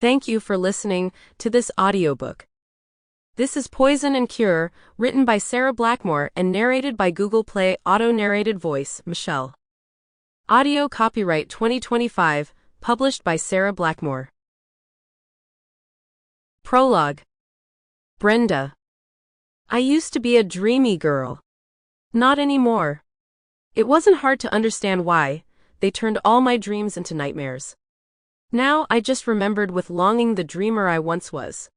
Thank you for listening to this audiobook. This is Poison and Cure, written by Sera Blackmoor and narrated by Google Play auto-narrated voice, Michelle. Audio copyright 2025, published by Sera Blackmoor. Prologue. Brenda. I used to be a dreamy girl. Not anymore. It wasn't hard to understand why. They turned all my dreams into nightmares. Now I just remembered with longing the dreamer I once was.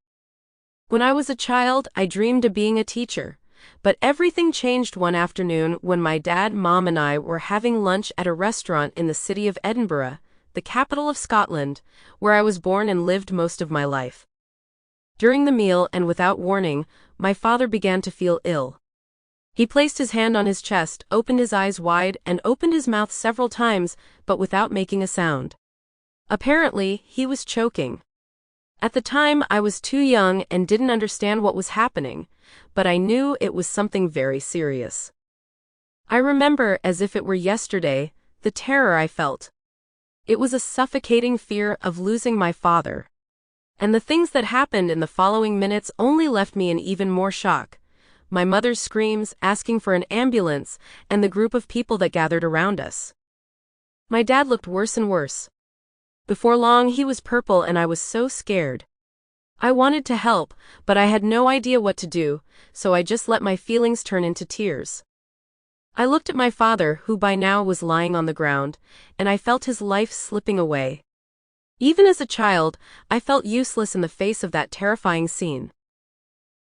When I was a child, I dreamed of being a teacher. But everything changed one afternoon when my dad, mom, and I were having lunch at a restaurant in the city of Edinburgh, the capital of Scotland, where I was born and lived most of my life. During the meal and without warning, my father began to feel ill. He placed his hand on his chest, opened his eyes wide, and opened his mouth several times, but without making a sound. Apparently, he was choking. At the time, I was too young and didn't understand what was happening, but I knew it was something very serious. I remember, as if it were yesterday, the terror I felt. It was a suffocating fear of losing my father. And the things that happened in the following minutes only left me in even more shock. My mother's screams, asking for an ambulance, and the group of people that gathered around us. My dad looked worse and worse. Before long, he was purple and I was so scared. I wanted to help, but I had no idea what to do, so I just let my feelings turn into tears. I looked at my father, who by now was lying on the ground, and I felt his life slipping away. Even as a child, I felt useless in the face of that terrifying scene.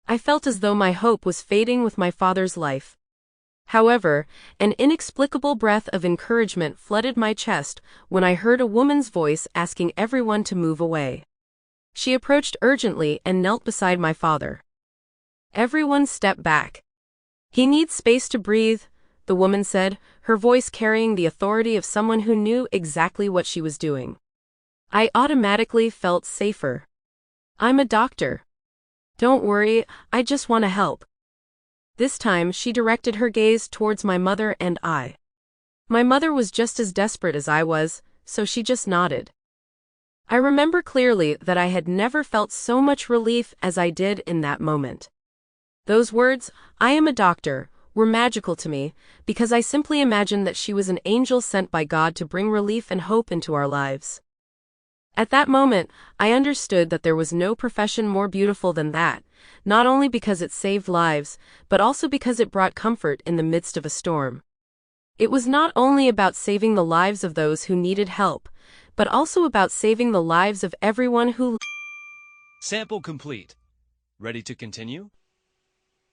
I felt as though my hope was fading with my father's life. However, an inexplicable breath of encouragement flooded my chest when I heard a woman's voice asking everyone to move away. She approached urgently and knelt beside my father. Everyone stepped back. "He needs space to breathe," the woman said, her voice carrying the authority of someone who knew exactly what she was doing. I automatically felt safer. "I'm a doctor. Don't worry, I just want to help." This time, she directed her gaze towards my mother and I. My mother was just as desperate as I was, so she just nodded. I remember clearly that I had never felt so much relief as I did in that moment. Those words, "I am a doctor," were magical to me, because I simply imagined that she was an angel sent by God to bring relief and hope into our lives. At that moment, I understood that there was no profession more beautiful than that, not only because it saved lives, but also because it brought comfort in the midst of a storm. It was not only about saving the lives of those who needed help, but also about saving the lives of everyone who... Sample complete. Ready to continue?